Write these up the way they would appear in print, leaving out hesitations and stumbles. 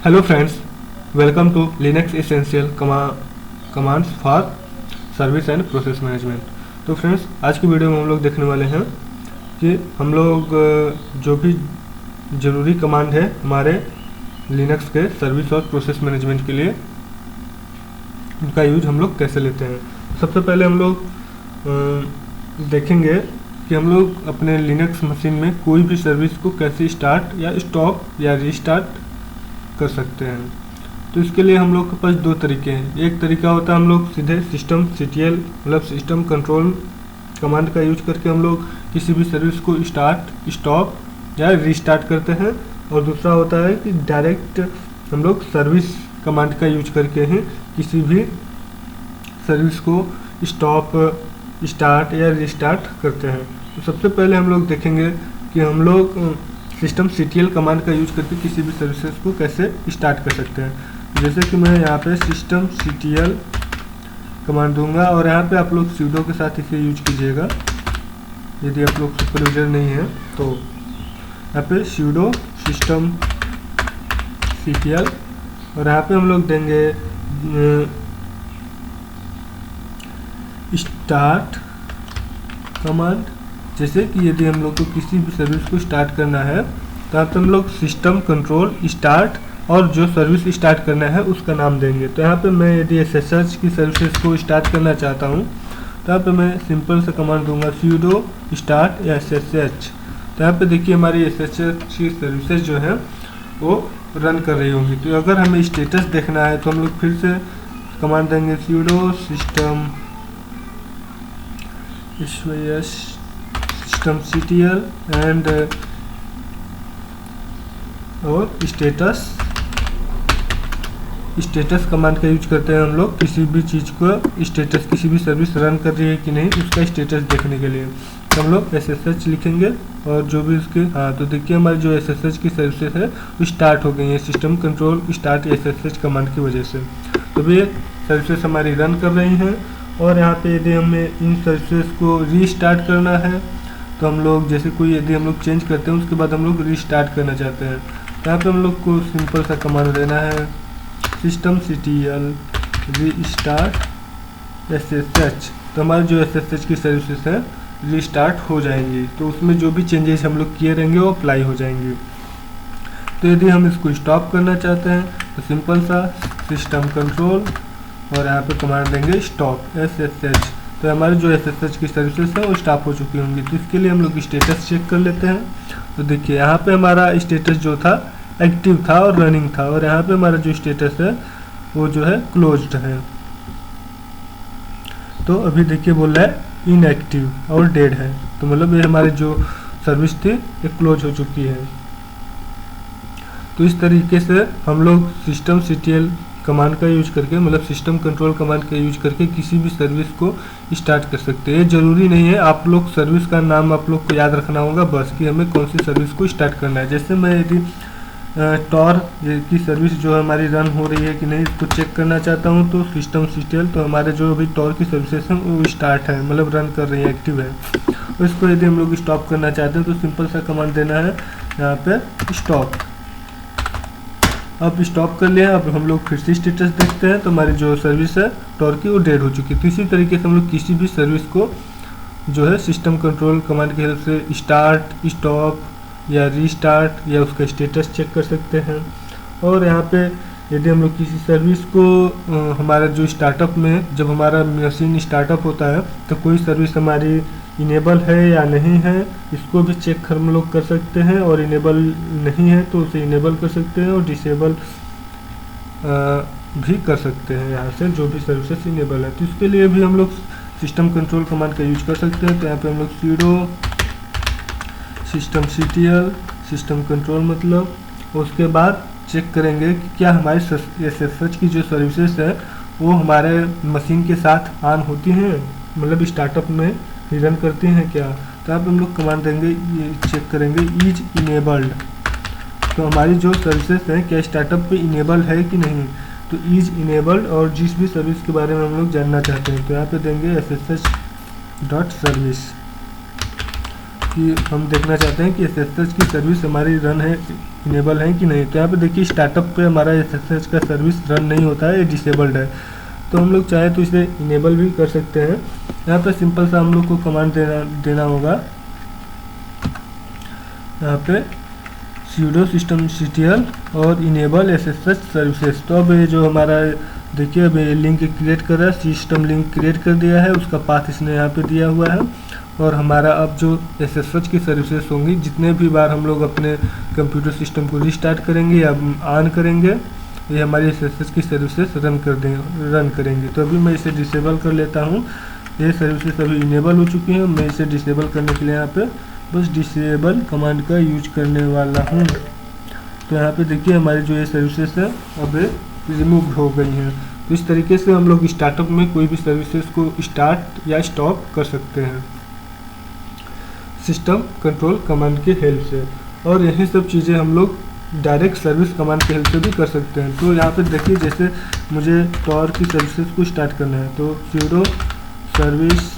Hello friends, welcome to Linux essential commands for service and process management. तो friends, आज की video में हम लोग देखने वाले हैं कि हम लोग जो भी ज़रूरी कमांड है हमारे लिनक्स के सर्विस और प्रोसेस मैनेजमेंट के लिए, उनका यूज हम लोग कैसे लेते हैं। सबसे पहले हम लोग देखेंगे कि हम लोग अपने लिनक्स मशीन में कोई भी सर्विस को कैसे स्टार्ट या स्टॉप या रीस्टार्ट कर सकते हैं। तो इसके लिए हम लोग के पास दो तरीके हैं। एक तरीका होता है हम लोग सीधे सिस्टम CTL मतलब सिस्टम कंट्रोल कमांड का यूज करके हम लोग किसी भी सर्विस को स्टार्ट, स्टॉप या रीस्टार्ट करते हैं, और दूसरा होता है कि डायरेक्ट हम लोग सर्विस कमांड का यूज करके ही किसी भी सर्विस को स्टॉप, स्टार्ट या रीस्टार्ट करते हैं। तो सबसे पहले हम लोग देखेंगे कि हम लोग सिस्टम CTL कमांड का यूज करके किसी भी सर्विसेज को कैसे स्टार्ट कर सकते हैं। जैसे कि मैं यहाँ पे सिस्टम CTL कमांड दूंगा और यहाँ पे आप लोग sudo के साथ इसे यूज कीजिएगा। यदि आप लोग सुपर यूजर नहीं है तो यहाँ पे sudo सिस्टम CTL और यहाँ पे हम लोग देंगे स्टार्ट कमांड। जैसे कि यदि हम लोग को किसी भी सर्विस को स्टार्ट करना है तो यहाँ पे हम लोग सिस्टम कंट्रोल स्टार्ट और जो सर्विस स्टार्ट करना है उसका नाम देंगे। तो यहाँ पे मैं यदि SSH की सर्विसेज को स्टार्ट करना चाहता हूँ तो यहाँ पे मैं सिंपल सा कमांड दूंगा sudo स्टार्ट या SSH। तो यहाँ पे देखिए हमारी SSH की सर्विसेज जो है वो रन कर रही होंगी। तो अगर हमें स्टेटस देखना है तो हम लोग फिर से कमांड देंगे sudo सिस्टम CTL एंड और स्टेटस कमांड का यूज करते हैं हम लोग किसी भी चीज़ को स्टेटस, किसी भी सर्विस रन कर रही है कि नहीं उसका स्टेटस देखने के लिए। तो हम लोग SSH लिखेंगे और जो भी उसके तो देखिए हमारी जो SSH की सर्विसेज है वो स्टार्ट हो गई है system control start SSH command की वजह से। तो ये सर्विसेज हमारी रन कर रही हैं। और यहाँ पे यदि हमें इन सर्विसेज को रीस्टार्ट करना है तो हम लोग जैसे कोई यदि हम लोग चेंज करते हैं उसके बाद हम लोग रीस्टार्ट करना चाहते हैं तो यहाँ पे हम लोग को सिंपल सा कमांड देना है सिस्टम CTL रीस्टार्ट SSH। तो हमारे जो SSH की सर्विसेज है रीस्टार्ट हो जाएंगी, तो उसमें जो भी चेंजेस हम लोग किए रहेंगे वो अप्लाई हो जाएंगे। तो यदि हम इसको स्टॉप करना चाहते हैं तो सिंपल सा सिस्टम कंट्रोल और यहाँ पे कमांड देंगे स्टॉप SSH। तो हमारी जो SSH की सर्विसेज है वो स्टॉप हो चुकी होंगी। तो इसके लिए हम लोग स्टेटस चेक कर लेते हैं। तो देखिए यहाँ पे हमारा स्टेटस जो था एक्टिव था और रनिंग था, और यहाँ पे हमारा जो स्टेटस है वो जो है क्लोज्ड है। तो अभी देखिए बोल रहा है इनएक्टिव और डेड है, तो मतलब ये हमारी जो सर्विस थी ये क्लोज हो चुकी है। तो इस तरीके से हम लोग सिस्टम CTL कमांड का यूज करके मतलब सिस्टम कंट्रोल कमांड का यूज करके किसी भी सर्विस को स्टार्ट कर सकते हैं। ज़रूरी नहीं है आप लोग सर्विस का नाम आप लोग को याद रखना होगा बस कि हमें कौन सी सर्विस को स्टार्ट करना है। जैसे मैं यदि टॉर की सर्विस जो हमारी रन हो रही है कि नहीं इसको चेक करना चाहता हूँ तो सिस्टम CTL, तो हमारे जो अभी टॉर की सर्विसेज हैं वो स्टार्ट है मतलब रन कर रही है, एक्टिव है। और इसको यदि हम लोग स्टॉप करना चाहते हैं तो सिंपल सा कमांड देना है यहाँ पे स्टॉप। अब स्टॉप कर लिया। अब हम लोग फिर से स्टेटस देखते हैं तो हमारी जो सर्विस है टॉर की वो डेड हो चुकी है। तो इसी तरीके से हम लोग किसी भी सर्विस को जो है सिस्टम कंट्रोल कमांड की हेल्प से स्टार्ट, स्टॉप या रीस्टार्ट या उसका स्टेटस चेक कर सकते हैं। और यहाँ पे यदि हम लोग किसी सर्विस को हमारा जो स्टार्टअप में जब हमारा मशीन स्टार्टअप होता है तो कोई सर्विस हमारी इनेबल है या नहीं है इसको भी चेक हम लोग कर सकते हैं, और इनेबल नहीं है तो उसे इनेबल कर सकते हैं और डिसेबल भी कर सकते हैं यहाँ से जो भी सर्विसेज इनेबल है। तो इसके लिए भी हम लोग सिस्टम कंट्रोल कमांड का यूज कर सकते हैं। तो यहाँ पे हम लोग sudo system CTL system control मतलब, उसके बाद चेक करेंगे कि क्या हमारी SSH की जो सर्विसेज है वो हमारे मशीन के साथ ऑन होती हैं मतलब स्टार्टअप में रन करती हैं क्या। तो यहाँ पे हम लोग कमांड देंगे, ये चेक करेंगे इज इनेबल्ड। तो हमारी जो सर्विसेज हैं क्या स्टार्टअप पे इनेबल है कि नहीं, तो इज इनेबल्ड और जिस भी सर्विस के बारे में हम लोग जानना चाहते हैं तो यहाँ पे देंगे SSH.service। कि हम देखना चाहते हैं कि SSH की सर्विस हमारी रन है, इनेबल है कि नहीं। तो यहाँ पे देखिए स्टार्टअप पे हमारा SSH का सर्विस रन नहीं होता है, ये डिसेबल्ड है। तो हम लोग चाहे तो इसे इनेबल भी कर सकते हैं। यहाँ पे सिंपल सा हम लोग को कमांड देना होगा, यहाँ पे sudo systemctl और इनेबल SSH सर्विसेज। तो अब ये जो हमारा देखिए अब ये लिंक क्रिएट कर रहा है, सिस्टम लिंक क्रिएट कर दिया है, उसका पाथ इसने यहाँ पे दिया हुआ है। और हमारा अब जो SSH की सर्विसेज होंगी, जितने भी बार हम लोग अपने कंप्यूटर सिस्टम को रिस्टार्ट करेंगे या ऑन करेंगे, ये हमारी SSH की सर्विसेज रन करेंगे। तो अभी मैं इसे डिसेबल कर लेता हूँ। ये सर्विसेज अभी इनेबल हो चुकी हैं। मैं इसे डिसेबल करने के लिए यहाँ पे बस डिसेबल कमांड का यूज करने वाला हूँ। तो यहाँ पे देखिए हमारी जो ये सर्विसेज है अब रिमूव हो गई हैं। तो इस तरीके से हम लोग स्टार्टअप में कोई भी सर्विसेज को स्टार्ट या स्टॉप कर सकते हैं सिस्टम कंट्रोल कमांड के हेल्प से। और यही सब चीज़ें हम लोग डायरेक्ट सर्विस कमांड के हेल्प से भी कर सकते हैं। तो यहाँ पे देखिए जैसे मुझे टॉर की सर्विसेज को स्टार्ट करना है तो sudo सर्विस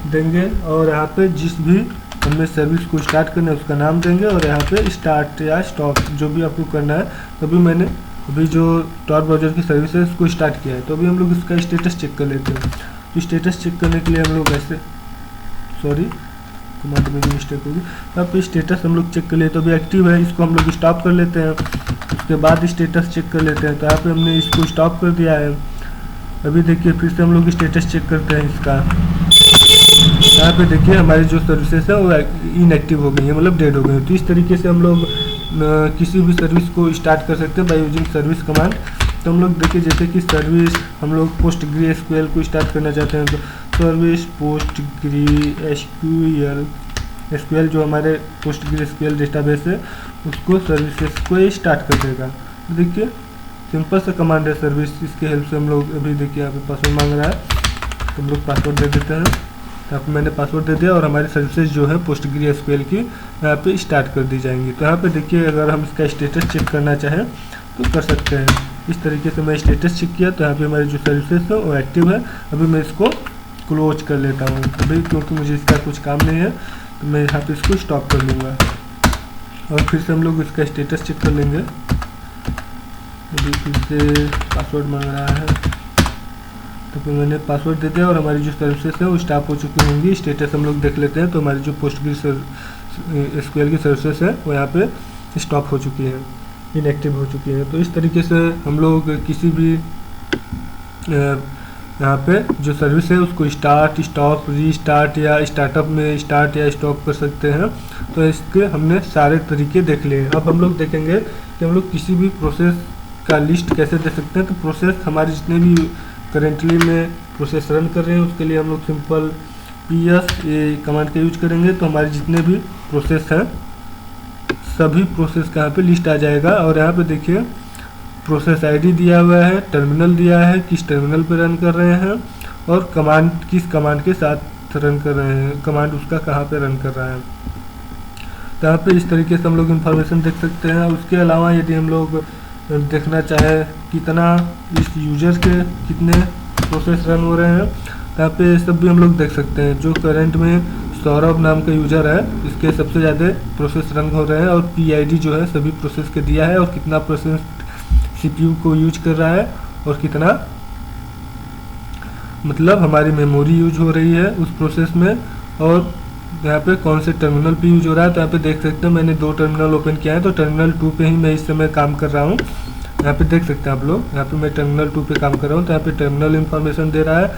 देंगे और यहाँ पे जिस भी हमने सर्विस को स्टार्ट करना है उसका नाम देंगे और यहाँ पे स्टार्ट या स्टॉप जो भी आपको करना है। तो अभी मैंने जो टॉर ब्राउज़र की सर्विस है उसको स्टार्ट किया है। तो अभी हम लोग इसका स्टेटस चेक कर लेते हैं। तो स्टेटस चेक करने के लिए हम लोग ऐसे कमांड में भी मिस्टेक होगी। तो आप स्टेटस हम लोग चेक कर लिए, तो अभी एक्टिव है, इसको हम लोग स्टॉप कर लेते हैं। उसके बाद स्टेटस चेक कर लेते हैं। तो यहाँ पे हमने इसको स्टॉप कर दिया है। अभी देखिए फिर से हम लोग स्टेटस चेक करते हैं इसका। यहाँ पे देखिए हमारी जो सर्विसेज है वो इनएक्टिव हो गई है, मतलब डेड हो गई है। तो इस तरीके से हम लोग किसी भी सर्विस को स्टार्ट कर सकते हैं बाय यूजिंग सर्विस कमांड। तो हम लोग देखिए जैसे कि सर्विस हम लोग PostgreSQL को स्टार्ट करना चाहते हैं तो सर्विस PostgreSQL जो हमारे PostgreSQL डेटाबेस है उसको सर्विसेज को स्टार्ट कर देगा। तो देखिए सिंपल सा कमांड है सर्विस, इसके हेल्प से हम लोग अभी देखिए यहाँ पे पासवर्ड मांग रहा है तो हम लोग पासवर्ड दे देते हैं। यहाँ पे मैंने पासवर्ड दे दिया और हमारी सर्विसेज जो है PostgreSQL की यहाँ पे स्टार्ट कर दी जाएंगी। तो यहाँ पे देखिए अगर हम इसका स्टेटस चेक करना चाहें तो कर सकते हैं। इस तरीके से मैं स्टेटस चेक किया तो यहाँ पे हमारी जो सर्विसेज है वो एक्टिव है। अभी मैं इसको क्लोज कर लेता हूँ अभी, क्योंकि मुझे इसका कुछ काम नहीं है तो मैं यहाँ पे इसको स्टॉप कर लूँगा। और फिर से हम लोग इसका स्टेटस चेक कर लेंगे। अभी फिर से पासवर्ड मांग रहा है तो फिर मैंने पासवर्ड दे दिया और हमारी जो सर्विसेज है वो स्टॉप हो चुकी होंगी। स्टेटस हम लोग देख लेते हैं तो हमारी जो PostgreSQL की सर्विसेज है वो यहाँ पे स्टॉप हो चुकी है, इनएक्टिव हो चुकी है। तो इस तरीके से हम लोग किसी भी यहाँ पे जो सर्विस है उसको स्टार्ट, स्टॉप, रीस्टार्ट या स्टार्टअप में स्टार्ट या स्टॉप कर सकते हैं। तो इसके हमने सारे तरीके देख लिए। अब हम लोग देखेंगे कि हम लोग किसी भी प्रोसेस का लिस्ट कैसे दे सकते हैं। तो प्रोसेस हमारे जितने भी करेंटली में प्रोसेस रन कर रहे हैं उसके लिए हम लोग सिंपल PS ये कमांड का यूज करेंगे। तो हमारे जितने भी प्रोसेस हैं सभी प्रोसेस का यहाँ पे लिस्ट आ जाएगा। और यहाँ पे देखिए प्रोसेस ID दिया हुआ है, टर्मिनल दिया है, किस टर्मिनल पे रन कर रहे हैं और कमांड किस कमांड के साथ रन कर रहे हैं, कमांड उसका कहाँ पे रन कर रहा है। तो यहाँ पे इस तरीके से हम लोग इन्फॉर्मेशन देख सकते हैं। उसके अलावा यदि हम लोग देखना चाहे कितना इस यूजर के कितने प्रोसेस रन हो रहे हैं तो यहाँ पे सब भी हम लोग देख सकते हैं। जो करंट में सौरभ नाम का यूजर है इसके सबसे ज़्यादा प्रोसेस रन हो रहे हैं और PID जो है सभी प्रोसेस के दिया है और कितना प्रोसेस CPU को यूज कर रहा है और कितना मतलब हमारी मेमोरी यूज हो रही है उस प्रोसेस में और यहाँ पे कौन से टर्मिनल पे यूज हो रहा है। तो यहाँ पे देख सकते हैं मैंने 2 टर्मिनल ओपन किया है तो टर्मिनल 2 पे ही मैं इस समय काम कर रहा हूँ। यहाँ पे देख सकते हैं आप लोग, यहाँ पे मैं टर्मिनल 2 पे काम कर रहा हूँ। तो यहाँ पे टर्मिनल इन्फॉर्मेशन दे रहा है,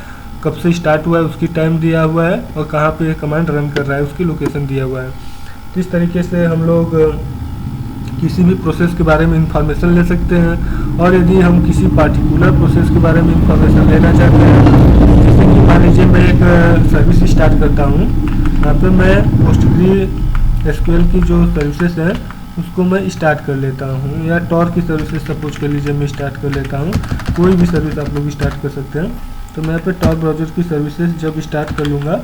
कब से स्टार्ट हुआ है उसकी टाइम दिया हुआ है और कहाँ पे कमांड रन कर रहा है उसकी लोकेशन दिया हुआ है। तो इस तरीके से हम लोग किसी भी प्रोसेस के बारे में इंफॉर्मेशन ले सकते हैं। और यदि हम किसी पार्टिकुलर प्रोसेस के बारे में इंफॉर्मेशन लेना चाहते हैं, जैसे कि मान लीजिए मैं एक सर्विस स्टार्ट करता हूँ, यहाँ पे मैं PostgreSQL की जो सर्विसेज है उसको मैं स्टार्ट कर लेता हूँ या टॉर की सर्विसेज सपोज कर लीजिए मैं स्टार्ट कर लेता हूँ। कोई भी सर्विस आप लोग स्टार्ट कर सकते हैं। तो मैं यहाँ पे टॉर ब्राउज़र की सर्विसेज जब स्टार्ट कर लूँगा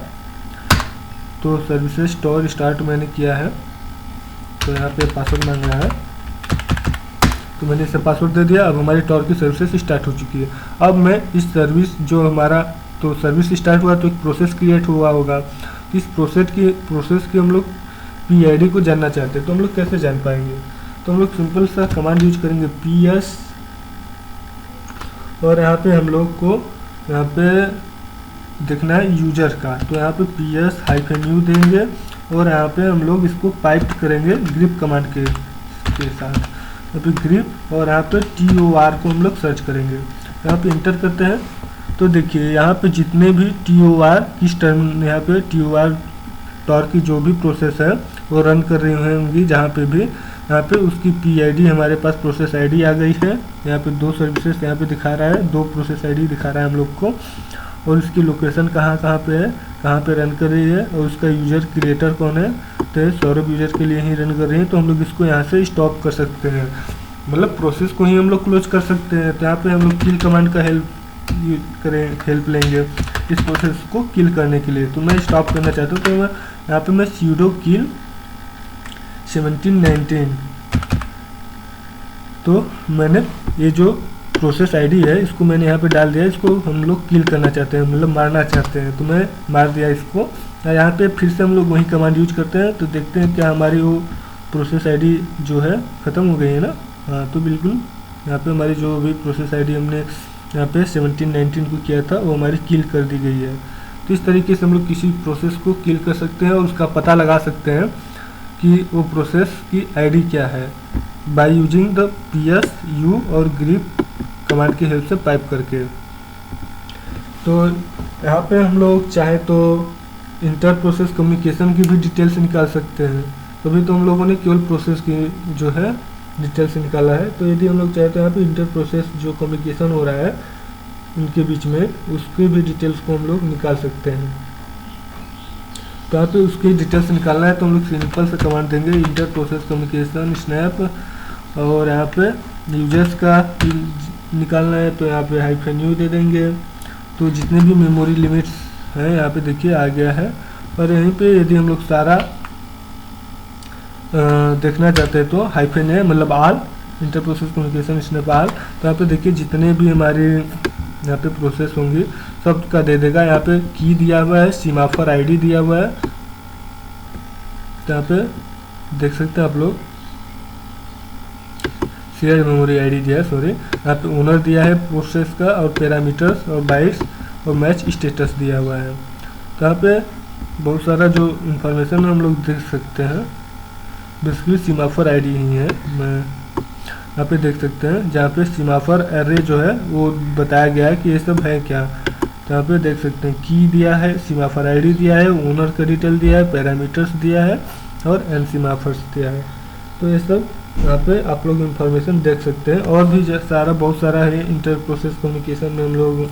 तो सर्विसेज टॉर स्टार्ट मैंने किया है तो यहाँ पे पासवर्ड मांग रहा है तो मैंने इसे पासवर्ड दे दिया। अब हमारी टॉर की सर्विसेज स्टार्ट हो चुकी है। अब मैं इस सर्विस जो हमारा तो सर्विस स्टार्ट हुआ तो एक प्रोसेस क्रिएट हुआ होगा। इस प्रोसेस की हम लोग PID को जानना चाहते हैं, तो हम लोग कैसे जान पाएंगे? तो हम लोग सिंपल सा कमांड यूज करेंगे PS, और यहाँ पे हम लोग को यहाँ पे देखना है यूजर का, तो यहाँ पे PS-U देंगे और यहाँ पे हम लोग इसको पाइप करेंगे ग्रिप कमांड के साथ। यहाँ पे ग्रिप और यहाँ पे TOR को हम लोग सर्च करेंगे, यहाँ पे इंटर करते हैं। तो देखिए यहाँ पे जितने भी TOR किस टर्म, यहाँ पे TOR की जो भी प्रोसेस है वो रन कर रही होंगी, जहाँ पे भी यहाँ पे उसकी PID हमारे पास प्रोसेस ID आ गई है। यहाँ पे 2 सर्विसेज यहाँ पे दिखा रहा है, 2 प्रोसेस ID दिखा रहा है हम लोग को, और उसकी लोकेशन कहाँ पे है, कहाँ पे रन कर रही है, और उसका यूजर क्रिएटर कौन है, तो सौरभ यूजर के लिए ही रन कर रही है। तो हम लोग इसको यहाँ से स्टॉप कर सकते हैं, मतलब प्रोसेस को ही हम लोग क्लोज कर सकते हैं। तो यहाँ पे हम लोग किल कमांड का हेल्प लेंगे इस प्रोसेस को किल करने के लिए। तो मैं स्टॉप करना चाहता हूँ, तो मैं यहाँ पे मैं sudo kill 1719, तो मैंने ये जो प्रोसेस ID है इसको मैंने यहाँ पे डाल दिया। इसको हम लोग किल करना चाहते हैं, मतलब मारना चाहते हैं, तो मैं मार दिया इसको। यहाँ पे फिर से हम लोग वही कमांड यूज करते हैं, तो देखते हैं क्या हमारी वो प्रोसेस ID जो है ख़त्म हो गई है ना। हाँ, तो बिल्कुल यहाँ पे हमारी जो भी प्रोसेस ID हमने यहाँ पे 1719 को किया था वो हमारी किल कर दी गई है। तो इस तरीके से हम लोग किसी प्रोसेस को किल कर सकते हैं और उसका पता लगा सकते हैं कि वो प्रोसेस की ID क्या है, बाय यूजिंग द PS-U और ग्रिप कमांड की हेल्प से पाइप करके। तो यहाँ पे हम लोग चाहे तो इंटर प्रोसेस कम्युनिकेशन की भी डिटेल्स निकाल सकते हैं। अभी तो हम लोगों ने केवल प्रोसेस की जो है डिटेल्स निकाला है, तो यदि हम लोग चाहते हैं यहाँ पे इंटर प्रोसेस जो कम्युनिकेशन हो रहा है उनके बीच में, उसके भी डिटेल्स को हम लोग निकाल सकते हैं। तो यहाँ पे उसकी डिटेल्स निकालना है तो हम लोग सिंपल से कमांड देंगे इंटर प्रोसेस कम्युनिकेशन स्नैप, और यहाँ पे यूजर्स का निकालना है तो यहाँ पे -U दे देंगे। तो जितने भी मेमोरी लिमिट्स हैं यहाँ पे देखिए आ गया है। और यहीं पे यदि हम लोग सारा देखना चाहते हैं तो -A मतलब आल, इंटर प्रोसेस कम्युनिकेशन स्नैप आल। तो यहाँ पे देखिए जितने भी हमारी यहाँ पे प्रोसेस होंगी सब का दे देगा। यहाँ पे की दिया हुआ है, सीमाफोर ID दिया हुआ है, तो यहाँ पे देख सकते हैं आप लोग, शेयर्ड मेमोरी ID दिया है, सॉरी, यहाँ पे ओनर दिया है प्रोसेस का, और पैरामीटर्स और बाइट्स और मैच स्टेटस दिया हुआ है। तो यहाँ पे बहुत सारा जो इंफॉर्मेशन हम लोग देख सकते हैं, बेसिकली सीमाफोर ID ही है। मैं यहाँ पे देख सकते हैं जहाँ पे सीमाफोर एरे जो है वो बताया गया है कि ये सब है क्या। तो यहाँ पे देख सकते हैं की दिया है, सीमाफोर ID दिया है, ओनर का डिटेल दिया है, पैरामीटर्स दिया है और एन सीमाफोर्स दिया है। तो ये सब यहाँ पे आप लोग इंफॉर्मेशन देख सकते हैं। और भी सारा बहुत सारा है इंटर प्रोसेस कम्युनिकेशन में। हम लोग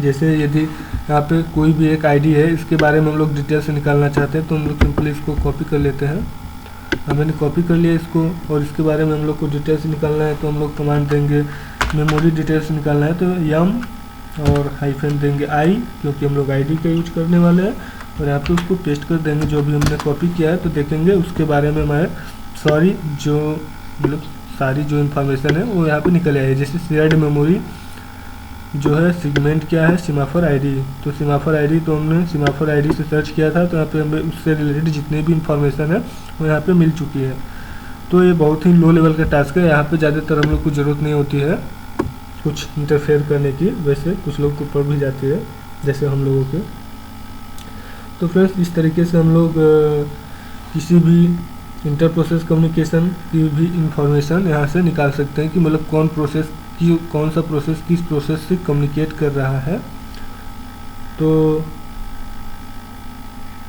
जैसे यदि यहाँ पे कोई भी एक ID है, इसके बारे में हम लोग डिटेल से निकालना चाहते हैं तो हम लोग सिंपली इसको कॉपी कर लेते हैं। मैंने कॉपी कर लिया इसको, और इसके बारे में हम लोग को डिटेल्स निकालना है तो हम लोग कमांड देंगे मेमोरी डिटेल्स निकालना है तो यम और हाइफन देंगे I, क्योंकि हम लोग ID का यूज करने वाले हैं। और यहाँ पे उसको पेस्ट कर देंगे जो भी हमने कॉपी किया है। तो देखेंगे उसके बारे में मैं जो मतलब सारी जो इन्फॉर्मेशन है वो यहाँ पे निकल आई है। जैसे शेयर्ड मेमोरी जो है, सेगमेंट क्या है, सीमाफोर ID। तो सीमाफोर ID तो हमने सीमाफोर ID से सर्च किया था, तो यहाँ पे हमें उससे रिलेटेड जितनी भी इंफॉर्मेशन है वो यहाँ पे मिल चुकी है। तो ये बहुत ही लो लेवल का टास्क है, यहाँ पे ज़्यादातर हम लोग को ज़रूरत नहीं होती है कुछ इंटरफेयर करने की, वैसे कुछ लोग को पड़ भी जाती है जैसे हम लोगों के। तो फ्रेंड्स इस तरीके से हम लोग किसी भी इंटर प्रोसेस कम्युनिकेशन की भी इंफॉर्मेशन यहाँ से निकाल सकते हैं कि मतलब कौन सा प्रोसेस किस प्रोसेस से कम्युनिकेट कर रहा है। तो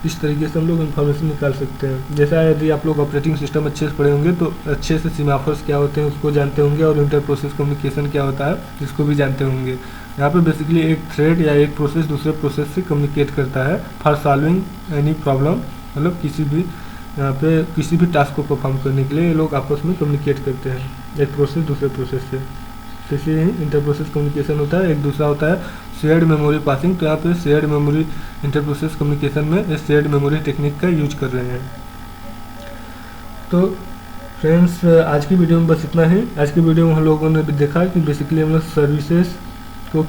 इस तरीके से हम लोग इन्फॉर्मेशन निकाल सकते हैं। जैसा यदि आप लोग ऑपरेटिंग सिस्टम अच्छे से पढ़े होंगे तो अच्छे से सीमाफोर्स क्या होते हैं उसको जानते होंगे, और इंटर प्रोसेस कम्युनिकेशन क्या होता है इसको भी जानते होंगे। यहाँ पे बेसिकली एक थ्रेड या एक प्रोसेस दूसरे प्रोसेस से कम्युनिकेट करता है फॉर सॉल्विंग एनी प्रॉब्लम, मतलब किसी भी यहाँ पे किसी भी टास्क को परफॉर्म करने के लिए ये लोग आपस में कम्युनिकेट करते हैं, एक प्रोसेस दूसरे प्रोसेस से। तो इसे ही इंटर प्रोसेस कम्युनिकेशन होता है। एक दूसरा होता है शेयर्ड मेमोरी पासिंग। तो यहाँ पे shared memory inter process communication में इस शेयर्ड मेमोरी टेक्निक का यूज कर रहे हैं। तो फ्रेंड्स आज की वीडियो में बस इतना ही। आज की वीडियो में हम लोगों ने देखा कि बेसिकली हम लोग सर्विसेज को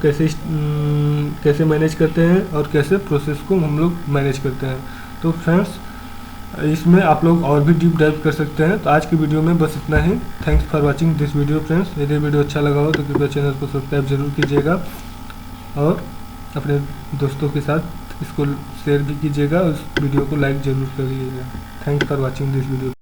कैसे मैनेज करते हैं और कैसे प्रोसेस को हम लोग मैनेज करते हैं। तो फ्रेंड्स इसमें आप लोग और भी डीप डाइव कर सकते हैं। तो आज की वीडियो में बस इतना ही। Thanks for watching this video friends. यदि वीडियो अच्छा लगा हो तो कृपया चैनल को सब्सक्राइब जरूर कीजिएगा और अपने दोस्तों के साथ इसको शेयर भी कीजिएगा और इस वीडियो को लाइक ज़रूर करिएगा। Thanks for watching this video.